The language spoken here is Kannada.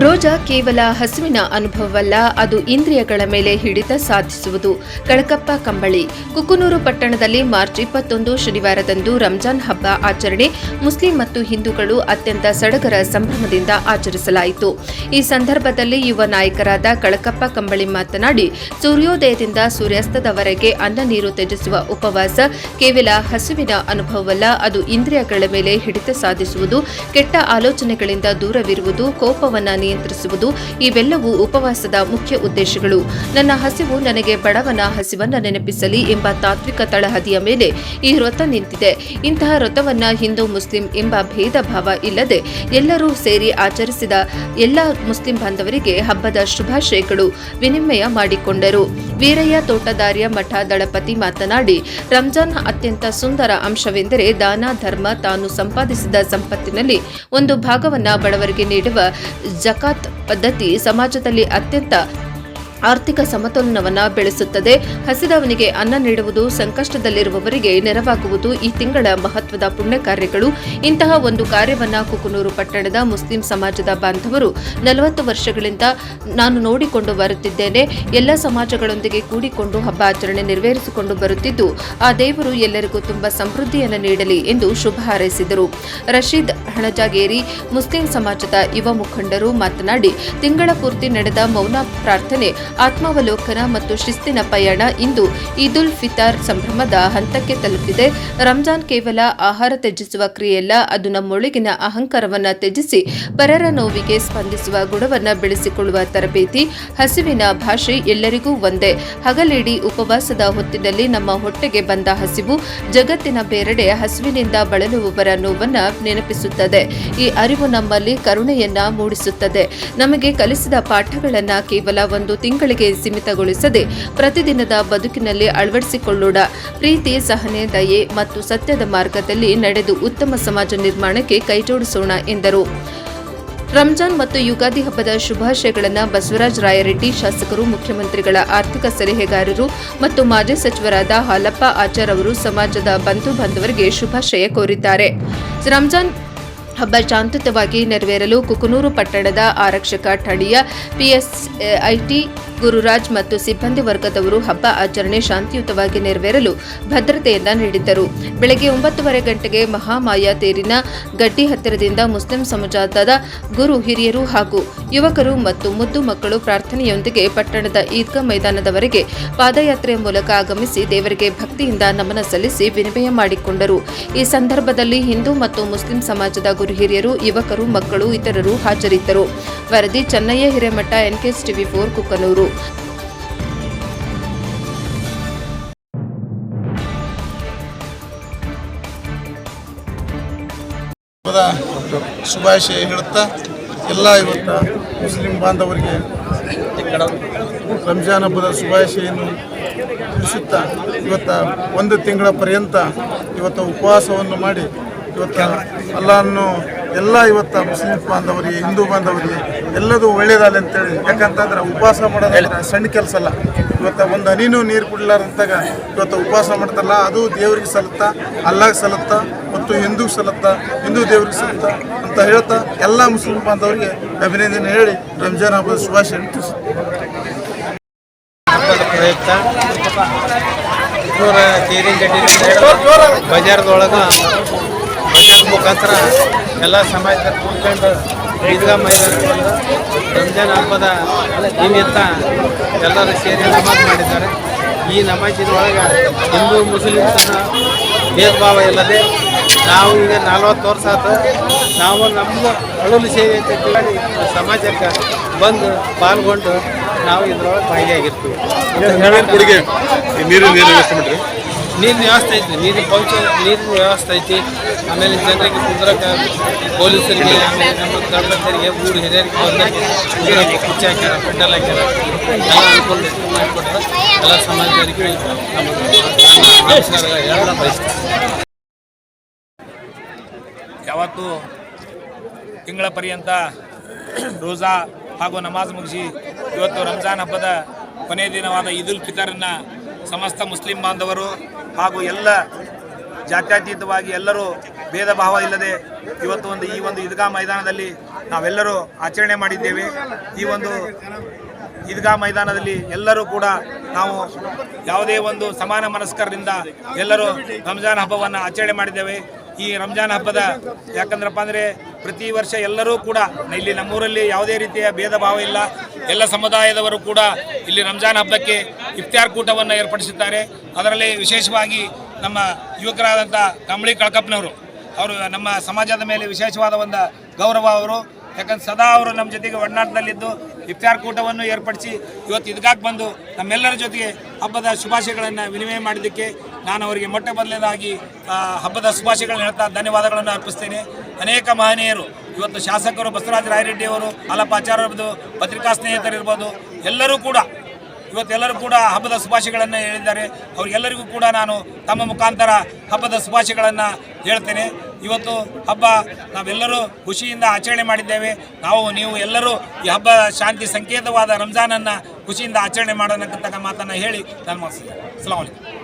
ರೋಜಾ ಕೇವಲ ಹಸುವಿನ ಅನುಭವವಲ್ಲ, ಅದು ಇಂದ್ರಿಯಗಳ ಮೇಲೆ ಹಿಡಿತ ಸಾಧಿಸುವುದು. ಕಳಕಪ್ಪ ಕಂಬಳಿ. ಕುಕನೂರು ಪಟ್ಟಣದಲ್ಲಿ ಮಾರ್ಚ್ 21 ಶನಿವಾರದಂದು ರಂಜಾನ್ ಹಬ್ಬ ಆಚರಣೆ ಮುಸ್ಲಿಂ ಮತ್ತು ಹಿಂದೂಗಳು ಅತ್ಯಂತ ಸಡಗರ ಸಂಭ್ರಮದಿಂದ ಆಚರಿಸಲಾಯಿತು. ಈ ಸಂದರ್ಭದಲ್ಲಿ ಯುವ ನಾಯಕರಾದ ಕಳಕಪ್ಪ ಕಂಬಳಿ ಮಾತನಾಡಿ, ಸೂರ್ಯೋದಯದಿಂದ ಸೂರ್ಯಾಸ್ತದವರೆಗೆ ಅನ್ನ ನೀರು ತ್ಯಜಿಸುವ ಉಪವಾಸ ಕೇವಲ ಹಸುವಿನ ಅನುಭವವಲ್ಲ, ಅದು ಇಂದ್ರಿಯಗಳ ಮೇಲೆ ಹಿಡಿತ ಸಾಧಿಸುವುದು, ಕೆಟ್ಟ ಆಲೋಚನೆಗಳಿಂದ ದೂರವಿರುವುದು, ಕೋಪವನ್ನು ನಿಯಂತ್ರಿಸುವುದು ಇವೆಲ್ಲವೂ ಉಪವಾಸದ ಮುಖ್ಯ ಉದ್ದೇಶಗಳು. ನನ್ನ ಹಸಿವು ನನಗೆ ಬಡವನ ಹಸಿವನ್ನ ನೆನಪಿಸಲಿ ಎಂಬ ತಾತ್ವಿಕ ತಳಹದಿಯ ಮೇಲೆ ಈ ವ್ರತ ನಿಂತಿದೆ. ಇಂತಹ ವ್ರತವನ್ನ ಹಿಂದೂ ಮುಸ್ಲಿಂ ಎಂಬ ಭೇದ ಭಾವ ಇಲ್ಲದೆ ಎಲ್ಲರೂ ಸೇರಿ ಆಚರಿಸಿದ ಎಲ್ಲ ಮುಸ್ಲಿಂ ಬಾಂಧವರಿಗೆ ಹಬ್ಬದ ಶುಭಾಶಯಗಳು ವಿನಿಮಯ ಮಾಡಿಕೊಂಡರು. ವೀರಯ್ಯ ತೋಟದಾರ್ಯ ಮಠ ದಳಪತಿ ಮಾತನಾಡಿ, ರಂಜಾನ್ ಅತ್ಯಂತ ಸುಂದರ ಅಂಶವೆಂದರೆ ದಾನ ಧರ್ಮ. ತಾನು ಸಂಪಾದಿಸಿದ ಸಂಪತ್ತಿನಲ್ಲಿ ಒಂದು ಭಾಗವನ್ನ ಬಡವರಿಗೆ ನೀಡುವ ಜಕಾತ್ ಪದ್ಧತಿ ಸಮಾಜದಲ್ಲಿ ಅತ್ಯಂತ ಆರ್ಥಿಕ ಸಮತೋಲನವನ್ನು ಬೆಳೆಸುತ್ತದೆ. ಹಸಿದವನಿಗೆ ಅನ್ನ ನೀಡುವುದು, ಸಂಕಷ್ಟದಲ್ಲಿರುವವರಿಗೆ ನೆರವಾಗುವುದು ಈ ತಿಂಗಳ ಮಹತ್ವದ ಪುಣ್ಯ ಕಾರ್ಯಗಳು. ಇಂತಹ ಒಂದು ಕಾರ್ಯವನ್ನು ಕುಕನೂರು ಪಟ್ಟಣದ ಮುಸ್ಲಿಂ ಸಮಾಜದ ಬಾಂಧವರು 40 ವರ್ಷಗಳಿಂದ ನಾನು ನೋಡಿಕೊಂಡು ಬರುತ್ತಿದ್ದೇನೆ. ಎಲ್ಲ ಸಮಾಜಗಳೊಂದಿಗೆ ಕೂಡಿಕೊಂಡು ಹಬ್ಬ ಆಚರಣೆ ನೆರವೇರಿಸಿಕೊಂಡು ಬರುತ್ತಿದ್ದು, ಆ ದೇವರು ಎಲ್ಲರಿಗೂ ತುಂಬಾ ಸಮೃದ್ಧಿಯನ್ನು ನೀಡಲಿ ಎಂದು ಶುಭ ಹಾರೈಸಿದರು. ರಶೀದ್ ಹಣಜಾಗೇರಿ ಮುಸ್ಲಿಂ ಸಮಾಜದ ಯುವ ಮುಖಂಡರು ಮಾತನಾಡಿ, ತಿಂಗಳ ಪೂರ್ತಿ ನಡೆದ ಮೌನ ಪ್ರಾರ್ಥನೆ, ಆತ್ಮಾವಲೋಕನ ಮತ್ತು ಶಿಸ್ತಿನ ಪಯಣ ಇಂದು ಈದ್ ಉಲ್ ಫಿತರ್ ಸಂಭ್ರಮದ ಹಂತಕ್ಕೆ ತಲುಪಿದೆ. ರಂಜಾನ್ ಕೇವಲ ಆಹಾರ ತ್ಯಜಿಸುವ ಕ್ರಿಯೆಯಲ್ಲ, ಅದು ನಮ್ಮೊಳಗಿನ ಅಹಂಕಾರವನ್ನು ತ್ಯಜಿಸಿ ಪರರ ನೋವಿಗೆ ಸ್ಪಂದಿಸುವ ಗುಣವನ್ನು ಬೆಳೆಸಿಕೊಳ್ಳುವ ತರಬೇತಿ. ಹಸಿವಿನ ಭಾಷೆ ಎಲ್ಲರಿಗೂ ಒಂದೇ. ಹಗಲಿಡೀ ಉಪವಾಸದ ಹೊತ್ತಿನಲ್ಲಿ ನಮ್ಮ ಹೊಟ್ಟೆಗೆ ಬಂದ ಹಸಿವು ಜಗತ್ತಿನ ಬೇರೆಡೆ ಹಸಿವಿನಿಂದ ಬಳಲುವವರ ನೋವನ್ನು ನೆನಪಿಸುತ್ತದೆ. ಈ ಅರಿವು ನಮ್ಮಲ್ಲಿ ಕರುಣೆಯನ್ನ ಮೂಡಿಸುತ್ತದೆ. ನಮಗೆ ಕಲಿಸಿದ ಪಾಠಗಳನ್ನು ಕೇವಲ ಒಂದು ತಿಂಗಳಿಗೆ ಸೀಮಿತಗೊಳಿಸದೆ ಪ್ರತಿದಿನದ ಬದುಕಿನಲ್ಲಿ ಅಳವಡಿಸಿಕೊಳ್ಳೋಣ. ಪ್ರೀತಿ, ಸಹನೆ, ದಯೆ ಮತ್ತು ಸತ್ಯದ ಮಾರ್ಗದಲ್ಲಿ ನಡೆದು ಉತ್ತಮ ಸಮಾಜ ನಿರ್ಮಾಣಕ್ಕೆ ಕೈಜೋಡಿಸೋಣ ಎಂದರು. ರಂಜಾನ್ ಮತ್ತು ಯುಗಾದಿ ಹಬ್ಬದ ಶುಭಾಶಯಗಳನ್ನು ಬಸವರಾಜ ರಾಯರೆಡ್ಡಿ ಶಾಸಕರು, ಮುಖ್ಯಮಂತ್ರಿಗಳ ಆರ್ಥಿಕ ಸಲಹೆಗಾರರು ಮತ್ತು ಮಾಜಿ ಸಚಿವರಾದ ಹಾಲಪ್ಪ ಆಚಾರ್ ಅವರು ಸಮಾಜದ ಬಂಧು ಬಾಂಧವರಿಗೆ ಶುಭಾಶಯ ಕೋರಿದ್ದಾರೆ. ರಂಜಾನ್ ಹಬ್ಬ ಶಾಂತಿಯುತವಾಗಿ ನೆರವೇರಲು ಕುಕನೂರು ಪಟ್ಟಣದ ಆರಕ್ಷಕ ಠಾಣೆಯ ಪಿಎಸ್ಐಟಿ ಗುರುರಾಜ್ ಮತ್ತು ಸಿಬ್ಬಂದಿ ವರ್ಗದವರು ಹಬ್ಬ ಆಚರಣೆ ಶಾಂತಿಯುತವಾಗಿ ನೆರವೇರಲು ಭದ್ರತೆಯನ್ನ ನೀಡಿದ್ದರು. ಬೆಳಗ್ಗೆ 9:30 ಗಂಟೆಗೆ ಮಹಾಮಾಯಾ ತೇರಿನ ಗಡ್ಡಿ ಹತ್ತಿರದಿಂದ ಮುಸ್ಲಿಂ ಸಮಾಜದ ಗುರು ಹಿರಿಯರು ಹಾಗೂ ಯುವಕರು ಮತ್ತು ಮುದ್ದು ಮಕ್ಕಳು ಪ್ರಾರ್ಥನೆಯೊಂದಿಗೆ ಪಟ್ಟಣದ ಈದ್ಗಾ ಮೈದಾನದವರೆಗೆ ಪಾದಯಾತ್ರೆಯ ಮೂಲಕ ಆಗಮಿಸಿ ದೇವರಿಗೆ ಭಕ್ತಿಯಿಂದ ನಮನ ಸಲ್ಲಿಸಿ ವಿನಿಮಯ ಮಾಡಿಕೊಂಡರು. ಈ ಸಂದರ್ಭದಲ್ಲಿ ಹಿಂದೂ ಮತ್ತು ಮುಸ್ಲಿಂ ಸಮಾಜದ ಗುರು ಹಿರಿಯರು, ಯುವಕರು, ಮಕ್ಕಳು ಇತರರು ಹಾಜರಿದ್ದರು. ವರದಿ ಚೆನ್ನಯ್ಯ ಹಿರೇಮಠ, ಎನ್ಕೆಎಸ್ ಟಿವಿ 4 ಕುಕನೂರು. ಶುಭಾಶಯ ಹೇಳುತ್ತಾ ಎಲ್ಲ ಇವತ್ತು ಮುಸ್ಲಿಂ ಬಾಂಧವರಿಗೆ ರಂಜಾನ್ ಹಬ್ಬದ ಶುಭಾಶಯನ್ನು ತಿಳಿಸುತ್ತಾ ಇವತ್ತು 1 ತಿಂಗಳ ಪರ್ಯಂತ ಇವತ್ತು ಉಪವಾಸವನ್ನು ಮಾಡಿ ಇವತ್ತು ಅಲ್ಲಾಹನ್ನು ಎಲ್ಲ ಇವತ್ತು ಮುಸ್ಲಿಂ ಬಾಂಧವರಿಗೆ, ಹಿಂದೂ ಬಾಂಧವರಿಗೆ ಎಲ್ಲದೂ ಒಳ್ಳೇದಾಗಲಿ ಅಂತೇಳಿ. ಯಾಕಂತಂದ್ರೆ ಉಪವಾಸ ಮಾಡೋದು ಸಣ್ಣ ಕೆಲಸ ಅಲ್ಲ. ಇವತ್ತು ಒಂದು ಹನಿನೂ ನೀರು ಕುಡಿಲಾರಂತಾಗ ಇವತ್ತು ಉಪವಾಸ ಮಾಡ್ತಾರಲ್ಲ, ಅದು ದೇವ್ರಿಗೆ ಸಲ್ಲುತ್ತಾ, ಅಲ್ಲಾಗೆ ಸಲ್ಲುತ್ತಾ ಮತ್ತು ಹಿಂದೂಗೆ ಸಲ್ಲುತ್ತಾ, ಹಿಂದೂ ದೇವ್ರಿಗೆ ಸಲ್ಲುತ್ತಾ ಅಂತ ಹೇಳ್ತಾ ಎಲ್ಲ ಮುಸ್ಲಿಂ ಬಾಂಧವರಿಗೆ ಅಭಿನಂದನೆ ಹೇಳಿ ರಂಜಾನ್ ಹಬ್ಬದ ಶುಭಾಶಯ ತಿಳಿಸುತ್ತೆ. ಹಬ್ಬದ ಪ್ರಯುಕ್ತ ಬಜಾರದೊಳಗೆ ಮನೆಯ ಮುಖಾಂತರ ಎಲ್ಲ ಸಮಾಜದ ಕೂತ್ಕೊಂಡು ಈದ್ಗಾ ಮೈದಾನದಲ್ಲಿ ರಂಜಾನ್ ಹಬ್ಬದ ನಿಮಿತ್ತ ಎಲ್ಲರೂ ಸೇರಿ ನಮಾಜ್ ಮಾಡಿದ್ದಾರೆ. ಈ ನಮಾಜಿನೊಳಗೆ ಹಿಂದೂ ಮುಸ್ಲಿಮ್ಸನ್ನ ಭೇದ ಭಾವ ಇಲ್ಲದೆ ನಾವು ಈಗ 40 ವರ್ಷ ಆಯ್ತು, ನಾವು ನಮ್ಮ ಅಳಲು ಸೇವೆ ಅಂತ ತಿಳಿ ಸಮಾಜಕ್ಕೆ ಬಂದು ಪಾಲ್ಗೊಂಡು ನಾವು ಇದರೊಳಗೆ ಭಾಗಿಯಾಗಿರ್ತೀವಿ. ನೀರಿನ ವ್ಯವಸ್ಥೆ ಐತಿ, ನೀರಿನ ವ್ಯವಸ್ಥೆ ಐತಿ. ಆಮೇಲೆ ಜನರಿಗೆ ಕುಂದ್ರಕ್ಕೆ, ಪೊಲೀಸರಿಗೆ, ಆಮೇಲೆ ನಮ್ಮ ಗಣಪತಿಯರಿಗೆ, ಊರು ಹಿರಿಯರಿಗೆ ಬಂದವರಿಗೆ ಕುಚ್ಚಿ ಹಾಕ್ಯಾರ, ಪೆಂಡಲ್ ಹಾಕ್ಯಾರ, ಎಲ್ಲ ಅನುಕೂಲ ಮಾಡಿಕೊಟ್ರೆ ಎಲ್ಲ ಸಮಾಜದವರಿಗೆ ನಮಸ್ಕಾರ ಎಲ್ಲ ಬಯಸ್ತೀವಿ. ಯಾವತ್ತು ತಿಂಗಳ ಪರ್ಯಂತ ರೋಜಾ ಹಾಗೂ ನಮಾಜ್ ಮುಗಿಸಿ ಇವತ್ತು ರಂಜಾನ್ ಹಬ್ಬದ ಕೊನೆಯ ದಿನವಾದ ಈದ್ ಉಲ್ ಫಿತರನ್ನು ಸಮಸ್ತ ಮುಸ್ಲಿಂ ಬಾಂಧವರು ಹಾಗೂ ಎಲ್ಲ ಜಾತ್ಯತೀತವಾಗಿ ಎಲ್ಲರೂ ಭೇದ ಭಾವ ಇಲ್ಲದೆ ಇವತ್ತು ಈ ಒಂದು ಈದ್ಗಾ ಮೈದಾನದಲ್ಲಿ ನಾವೆಲ್ಲರೂ ಆಚರಣೆ ಮಾಡಿದ್ದೇವೆ. ಈ ಒಂದು ಈದ್ಗಾ ಮೈದಾನದಲ್ಲಿ ಎಲ್ಲರೂ ಕೂಡ ನಾವು ಯಾವುದೇ ಒಂದು ಸಮಾನ ಮನಸ್ಕರಿಂದ ಎಲ್ಲರೂ ರಂಜಾನ್ ಹಬ್ಬವನ್ನು ಆಚರಣೆ ಮಾಡಿದ್ದೇವೆ. ಈ ರಂಜಾನ್ ಹಬ್ಬದ ಯಾಕಂದ್ರಪ್ಪ ಅಂದರೆ ಪ್ರತಿ ವರ್ಷ ಎಲ್ಲರೂ ಕೂಡ ಇಲ್ಲಿ ನಮ್ಮೂರಲ್ಲಿ ಯಾವುದೇ ರೀತಿಯ ಭೇದ ಭಾವ ಇಲ್ಲ. ಎಲ್ಲ ಸಮುದಾಯದವರು ಕೂಡ ಇಲ್ಲಿ ರಂಜಾನ್ ಹಬ್ಬಕ್ಕೆ ಇಫ್ತಾರ್ ಕೂಟವನ್ನು ಏರ್ಪಡಿಸುತ್ತಾರೆ. ಅದರಲ್ಲಿ ವಿಶೇಷವಾಗಿ ನಮ್ಮ ಯುವಕರಾದಂಥ ಕಂಬಳಿ ಕಳಕಪ್ಪನವರು ಅವರು ನಮ್ಮ ಸಮಾಜದ ಮೇಲೆ ವಿಶೇಷವಾದ ಒಂದು ಗೌರವ ಅವರು. ಯಾಕಂದ್ರೆ ಸದಾ ಅವರು ನಮ್ಮ ಜೊತೆಗೆ ಒಡನಾಟದಲ್ಲಿದ್ದು ಇಫ್ತಾರ್ ಕೂಟವನ್ನು ಏರ್ಪಡಿಸಿ ಇವತ್ತು ಇದಕ್ಕಾಗಿ ಬಂದು ನಮ್ಮೆಲ್ಲರ ಜೊತೆಗೆ ಹಬ್ಬದ ಶುಭಾಶಯಗಳನ್ನು ವಿನಿಮಯ ಮಾಡಿದ್ದಕ್ಕೆ ನಾನು ಅವರಿಗೆ ಮೊಟ್ಟ ಮೊದಲನೇದಾಗಿ ಹಬ್ಬದ ಶುಭಾಶಯಗಳನ್ನು ಹೇಳ್ತಾ ಧನ್ಯವಾದಗಳನ್ನು ಅರ್ಪಿಸ್ತೇನೆ. ಅನೇಕ ಮಹನೀಯರು ಇವತ್ತು ಶಾಸಕರು ಬಸವರಾಜ ರಾಯರೆಡ್ಡಿ ಅವರು, ಹಾಲಪ್ಪ ಆಚಾರ್ಯ ಇರ್ಬೋದು, ಪತ್ರಿಕಾ ಸ್ನೇಹಿತರಿರ್ಬೋದು, ಎಲ್ಲರೂ ಕೂಡ ಇವತ್ತೆಲ್ಲರೂ ಕೂಡ ಹಬ್ಬದ ಶುಭಾಶಯಗಳನ್ನು ಹೇಳಿದ್ದಾರೆ. ಅವರಿಗೆಲ್ಲರಿಗೂ ಕೂಡ ನಾನು ತಮ್ಮ ಮುಖಾಂತರ ಹಬ್ಬದ ಶುಭಾಶಯಗಳನ್ನು ಹೇಳ್ತೇನೆ. ಇವತ್ತು ಹಬ್ಬ ನಾವೆಲ್ಲರೂ ಖುಷಿಯಿಂದ ಆಚರಣೆ ಮಾಡಿದ್ದೇವೆ. ನೀವು ಎಲ್ಲರೂ ಈ ಹಬ್ಬ ಶಾಂತಿ ಸಂಕೇತವಾದ ರಂಜಾನನ್ನು ಖುಷಿಯಿಂದ ಆಚರಣೆ ಮಾಡೋಣಕ್ಕಂತ ಮಾತನ್ನು ಹೇಳಿ ನಾನು ಮುಗಿಸ್ತೇನೆ. ಅಸ್ಸಲಾಮು ಅಲೈಕುಂ.